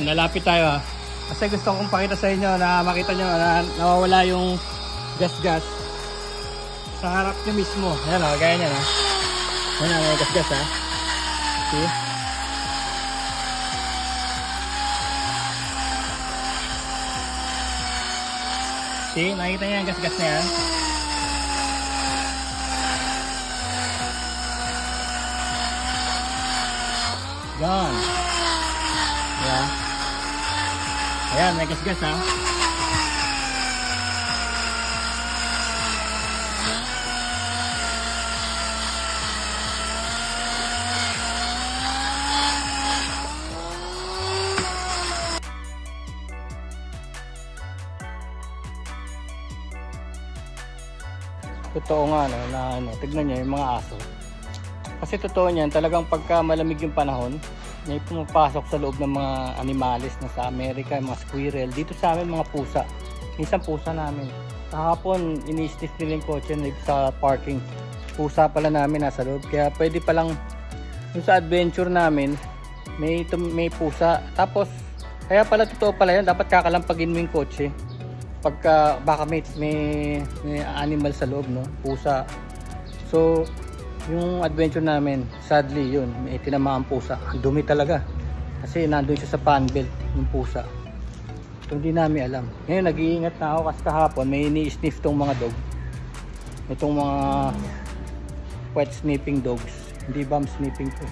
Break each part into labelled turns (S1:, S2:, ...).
S1: Ayan, lalapit tayo ha. Kasi gusto kong pakita sa inyo na makita nyo na nawawala yung gas-gas sa harap nyo mismo. Ayan o, gaya nyo ha. Ayan, may gas-gas ha. See? See, nakita nyo yung gas-gas na yan. Yan. Ayan. Ayan, may gas-gas ha. Totoo nga no, na tignan nyo yung mga aso. Kasi totoo niyan, talagang pagka malamig yung panahon, may pumapasok sa loob ng mga animalis na sa Amerika, mga squirrel. Dito sa amin mga pusa. Minsan pusa namin. Kahapon, ini-sniff nila yung kotse sa parking. Pusa pala namin nasa loob. Kaya pwede palang yung sa adventure namin, may pusa. Tapos, kaya pala totoo pala yan, dapat kakalampagin mo yung kotse. Pagka baka may animal sa loob, no? Pusa. So, yung adventure namin, sadly yun, may tinamaan pusa. Ang dumi talaga. Kasi nandun siya sa fan belt, yung pusa. So, hindi namin alam. Ngayon, nag-iingat na ako kasi kahapon, may ini-sniff tong mga dog. Itong mga wet sniffing dogs. Hindi bomb sniffing to.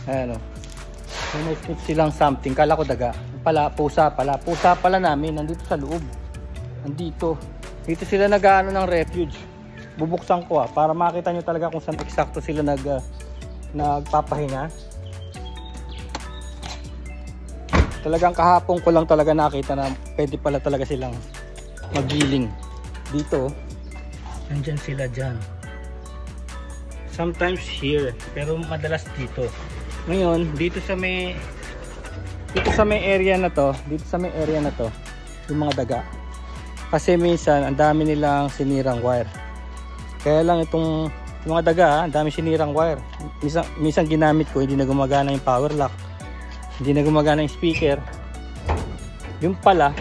S1: Ayan o. May sniff silang something. Kala ko daga. Pusa pala. Pusa pala namin. Nandito sa loob. Nandito. Dito sila nag-ano ng refuge. Bubuksan ko para makita nyo talaga kung saan eksakto sila nagpapahinga. Talagang kahapon ko lang talaga nakita na pwede pala talaga silang magiling. Dito, nandyan sila dyan. Sometimes here, pero madalas dito. Ngayon, dito sa may area na to, yung mga daga. Kasi minsan, ang dami nilang sinirang wire. Kaya lang itong mga daga, ang dami sinirang wire. Minsan ginamit ko, hindi na gumagana yung power lock. Hindi na gumagana yung speaker. Yung pala,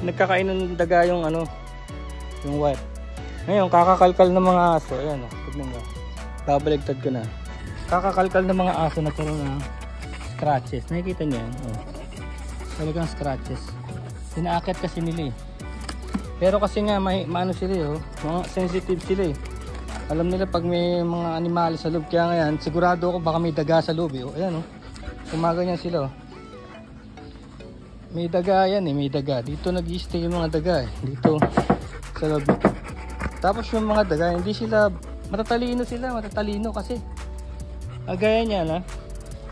S1: nagkakain ng daga yung yung wire. Ngayon, kakakalkal ng mga aso. Ayan o, tignan mo. Babaligtad ko na. Kakakalkal ng mga aso na karoon ng scratches. Nakikita niyo yan? Oh. Talagang scratches. Inaakit kasi nila eh. Pero kasi nga maano sila eh, mga sensitive sila eh. Alam nila pag may mga animal sa loob. Kaya ngayon, sigurado ako baka may daga sa loob eh. O, ayan o. Kumaganyan sila o. May daga yan eh, may daga. Dito nag-i-stay yung mga daga eh. Dito sa loob nito. Tapos yung mga daga, hindi sila matatalino kasi gaya niya na.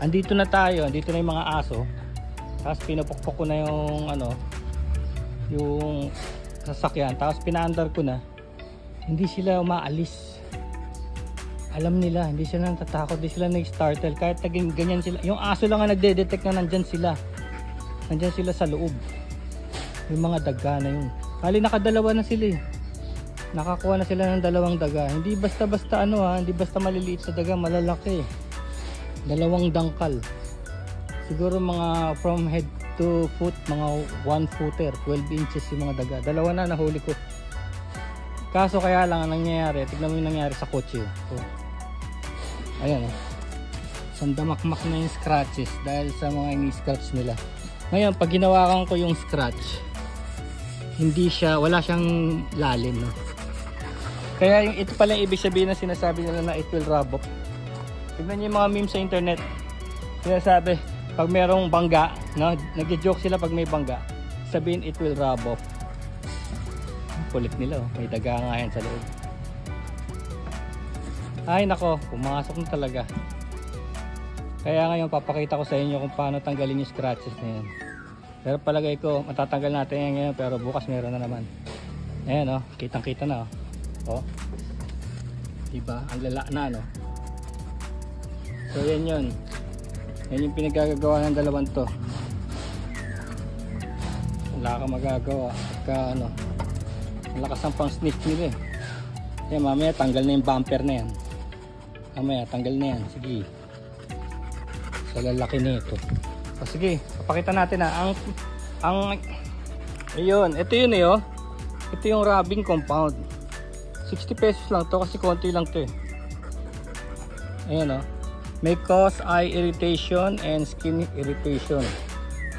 S1: Andito na tayo, andito na yung mga aso. Tapos pinapukpok ko na yung sasakyan. Tapos pinaandar ko na. Hindi sila umaalis. Alam nila, hindi sila natatakot, hindi sila nag-startle. Kahit ganyan sila. Yung aso lang ang nagde-detect na nandyan sila. Nandyan sila sa loob. Yung mga daga na yun. Kali nakadalawa na sila eh. Nakakuha na sila ng dalawang daga. Hindi basta-basta hindi basta maliliit sa daga, malalaki. Dalawang dangkal. Siguro mga from head to foot, mga 1 footer, 12 inches yung mga daga. Dalawa na nahuli ko. Kaso kaya lang ang nangyayari, tignan mo yung nangyayari sa kotse. So, ayan o. Sandamakmak na yung scratches dahil sa mga ini-scratch nila. Ngayon, pag ginawakan ko yung scratch, wala siyang lalim, no? Kaya yung ito pala yung ibig sabihin na sinasabi nila na it will rub off. Tignan niyo yung mga memes sa internet. Sinasabi, pag merong bangga, no? Nag-joke sila pag may bangga. Sabihin it will rub off. Kulit nila, oh. May daga nga yan sa loob. Ay nako, pumasok na talaga. Kaya ngayon papakita ko sa inyo kung paano tanggalin yung scratches na yan. Pero palagay ko matatanggal natin yan ngayon, pero bukas meron na naman. Ayan o, kitang kita na o. Diba, ang lala na no. So yan yun. Yan yung pinagagagawa ng dalawang to. Wala ka magagawa pagka malakas ang pang sniff nila eh. Kaya mamaya tanggal na yung bumper na yan. Mamaya, tanggal na yan. Sige. Sa lalaki nito. O sige, papakita natin na. Ayun, ito yun eh oh. Ito yung rubbing compound. 60 pesos lang to kasi konti lang to eh. Ayan oh. May cause eye irritation and skin irritation.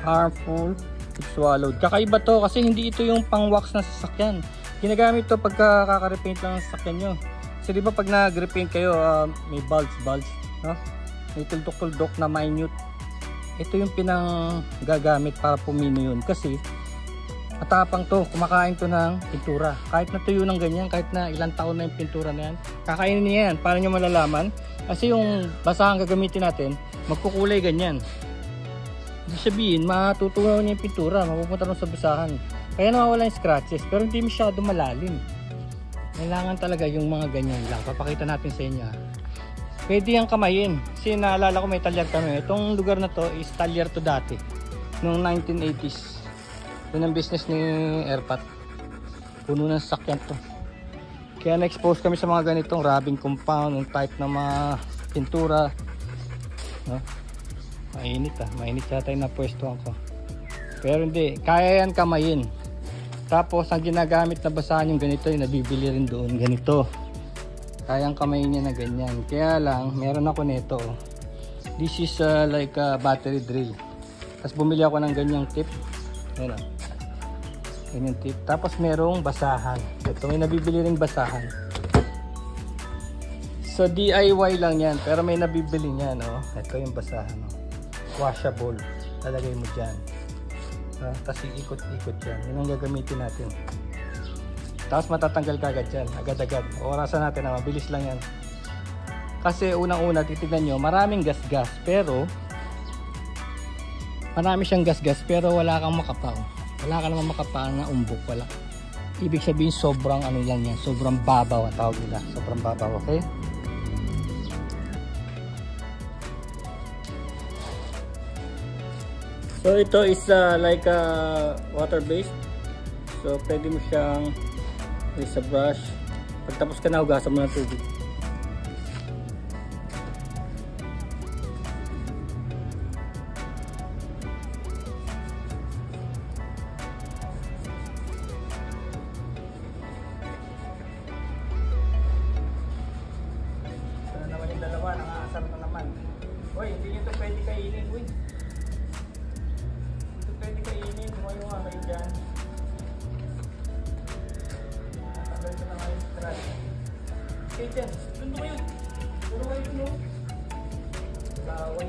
S1: Harmful if swallowed. Kakaiba to kasi hindi ito yung pang wax na sasakyan. Ginagamit to pagka kaka-repaint lang ng sasakyan nyo. So di ba pag nag-repaint kayo, may bulge, no? May tuldok-tuldok na minute. Ito yung pinang gagamit para pumino yun. Kasi matapang to, kumakain to ng pintura. Kahit natuyo ng ganyan, kahit na ilang taon na yung pintura na yan, kakainin niya yan. Paano nyo malalaman? Kasi yung basahan gagamitin natin, magkukulay ganyan. Ibig sabihin, matutunaw niya yung pintura, mapupunta rin sa basahan. Kaya nawawala yung scratches, pero hindi masyado malalim. Kailangan talaga yung mga ganyan lang. Papakita natin sa inyo. Pwede yung kamayin. Kasi naalala ko may talyar kami. Itong lugar na to is talyar to dati. Noong 1980s. Yun ang business ni Airpat. Puno ng sasakyan to. Kaya na-expose kami sa mga ganitong rubbing compound, yung type ng mga pintura. No? Mainit mainit yata yung napwestuhan ko. Pero hindi, kaya yan kamayin. Tapos ang ginagamit na basahan yung ganito, yung nabibili rin doon, ganito. Kayang kamayin niya na ganyan. Kaya lang, meron ako nito. This is like a battery drill. Tapos bumili ako ng ganyang tip. Ayan o. Ganyang tip. Tapos merong basahan. Ito, may nabibili ring basahan. So DIY lang yan, pero may nabibili niyan. Oh. Ito yung basahan. Oh. Washable. Lalagay mo dyan. Tapos ikot-ikot yan. Yun ang gagamitin natin. Tapos matatanggal ka agad yan. Agad-agad. Orasan natin na mabilis lang yan. Kasi unang-una titignan nyo, maraming gas-gas. Pero marami siyang gas-gas pero wala kang makapaw. Wala ka naman makapaw na umbok. Wala. Ibig sabihin sobrang ano lang yan. Sobrang babaw ang tawag nila. Sobrang babaw. Okay? So ito is like water based. So pwede mo siyang sa brush. Pagtapos ka na, hugasan mo ng tubig. Ito na naman yung dalawa, nangaasar na naman. Uy, hindi nyo ito pwede kainin. Uy, pwede kainin, tumayo nga kayo dyan. Natanggal ko na nga yung stress. Okay dyan, tundo kayo. Puro kayo tuno. Laway.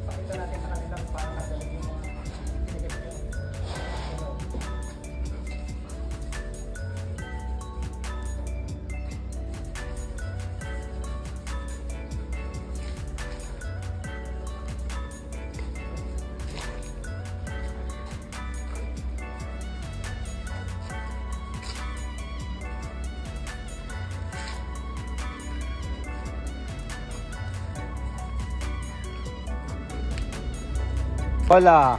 S1: Pakita natin sa kanilang para nagaling yung mga sinigas nyo. Wala.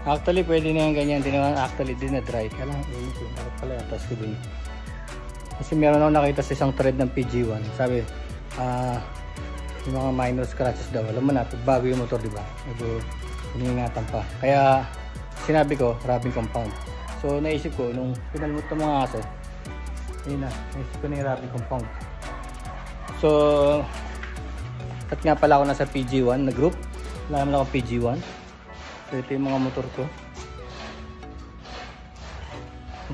S1: Actually, pwede na yung ganyan. Di naman actually din na dry. Kaya lang, bakit pala yung task ko dun. Kasi meron ako nakita sa isang thread ng PG1. Sabi, yung mga minor scratches daw. Alam mo na, bago yung motor, di ba? Medyo iningatan pa. Kaya, sinabi ko, rubbing compound. So, naisip ko, nung pinalmot ng mga aso, yun na, naisip ko na yung rubbing compound. So, at nga pala ako nasa PG1 na group. Wala naman ako PG1. So ito yung mga motor ko.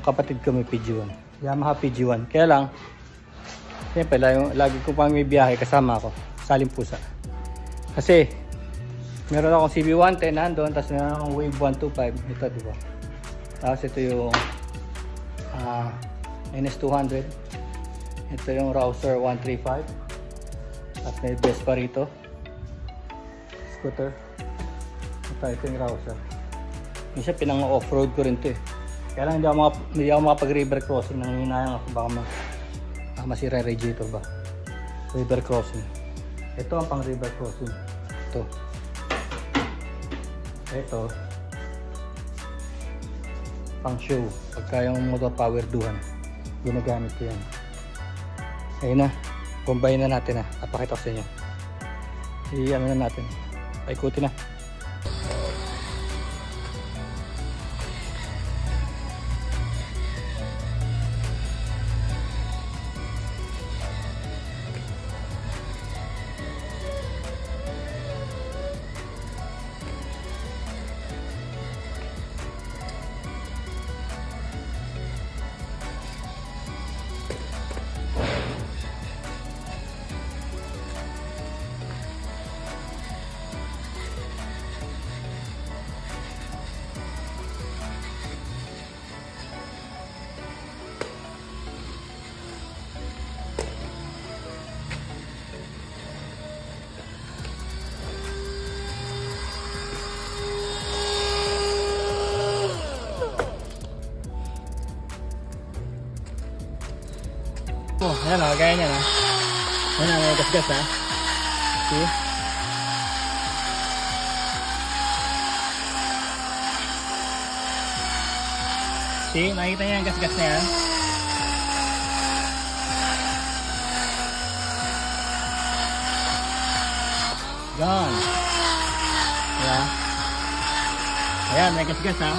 S1: Ang kapatid ko may PG1. Yamaha PG1. Kaya lang, siyempre lagi ko pang may biyahe kasama ako. Saling pusa. Kasi meron akong CB110 nandun. Tapos meron akong Wave 125. Ito diba. Tapos ito yung NS200. Ito yung Rouser 135. At may Vespa rito. Scooter. Ito yung Rouser. Minsan pinang-off-road ko rin ito eh. Kaya lang hindi ako makapag-river crossing. Nanginayang ako baka masira yung radiator ba. River crossing. Ito ang pang river crossing. Ito. pang show. Pagka yung motor power duhan, ginagamit ko yan. Ayun na, combine na natin na. Napakita ko sa inyo. I-ano na natin. Paikutin na. Oh, ayan o, gaya niya na. Ayan na, may gas-gas ha. See? See, nakikita niya ang gas-gas na yan. Gone. Ayan. Ayan, may gas-gas ha.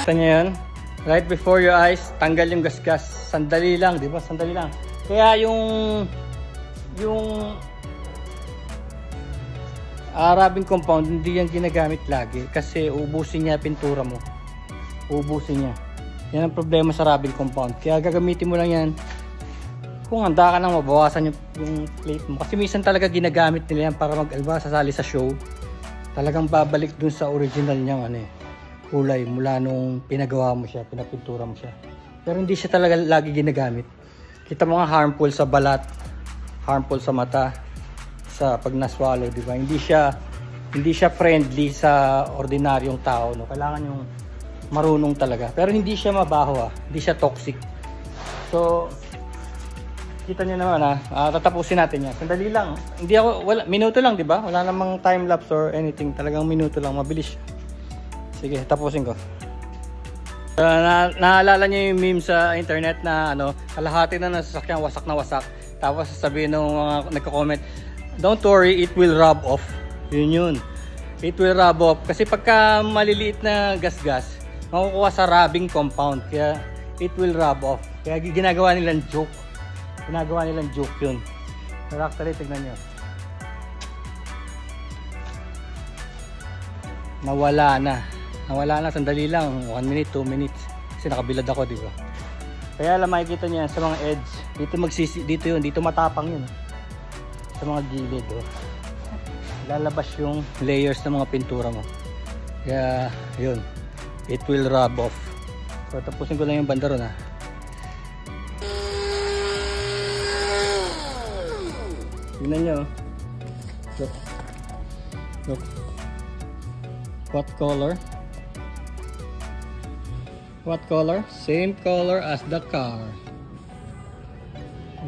S1: Kita nyo yun? Right before your eyes, tanggal yung gas-gas. Sandali lang, di ba? Sandali lang. Kaya yung rubbing compound, hindi yan ginagamit lagi. Kasi ubusin niya pintura mo. Ubusin niya. Yan ang problema sa rubbing compound. Kaya gagamitin mo lang yan kung handa ka nang mabawasan yung plate mo. Kasi minsan talaga ginagamit nila yan para mag-alba, sasali sa show. Talagang babalik dun sa original niyang ano eh, kulay mula nung pinagawa mo siya, pinapintura mo siya. Pero hindi siya talaga lagi ginagamit. Kita mo nga harmful sa balat, harmful sa mata, sa pag na-swallow, di ba? Hindi siya friendly sa ordinaryong tao, no? Kailangan yung marunong talaga. Pero hindi siya mabaho, hindi siya toxic. So, kita niyo naman tatapusin natin yan. Sandali lang. Hindi ako, minuto lang, di ba? Wala namang time lapse or anything. Talagang minuto lang, mabilis. Sige, tapusin ko. Naalala niyo yung meme sa internet na kalahati na nasasakyan wasak na wasak. Tapos sasabihin ng mga nagko-comment, don't worry, it will rub off. Yun. It will rub off. Kasi pagka maliliit na gas-gas, makukuha sa rubbing compound. Kaya it will rub off. Kaya ginagawa nilang joke. Ginagawa nilang joke yun. Pero actually, tignan nyo. Nawala na, sandali lang, 1 minute, 2 minutes. Kasi nakabilad ako, di ba? Kaya alam, makikita niyo yan sa mga edge. Dito yun, dito matapang yun. Sa mga gilid, lalabas yung layers ng mga pintura mo. Kaya, yun. It will rub off. So, tapusin ko lang yung banda ron, Tingnan nyo. Look. What color? What color? Same color as the car.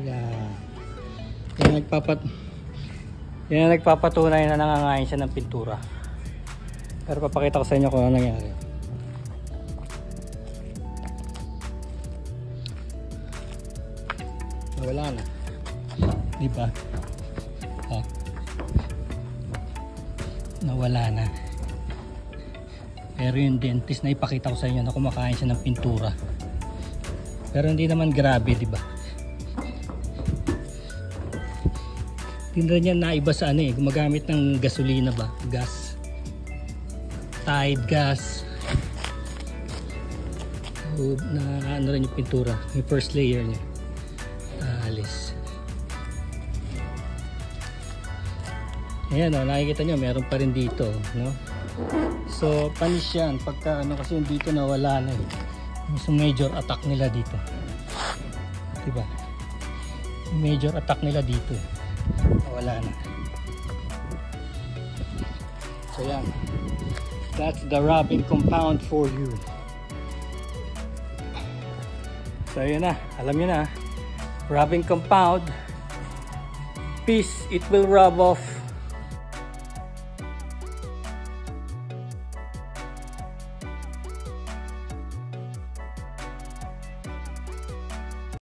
S1: Yeah. Yan nagpapatunay na nangangain siya ng pintura. Pero papakita ko sa inyo kung ano nangyari. Wala na. Diba? Nawala na. Pero yung dentist na ipakita ko sa inyo na kumakain siya ng pintura. Pero hindi naman grabe, di ba? Tingnan niya naiba sa gumagamit ng gasolina ba? Gas. Tide gas. Na rin yung pintura. Yung first layer niya. Alis. Ayan nakikita nyo, meron pa rin dito, no? So, panis yan pagka kasi yung dito nawala na So, major attack nila dito. Diba? Major attack nila dito. Wala na. So yan. That's the rubbing compound for you. So yun na. Alam nyo na. Rubbing compound. Peace. It will rub off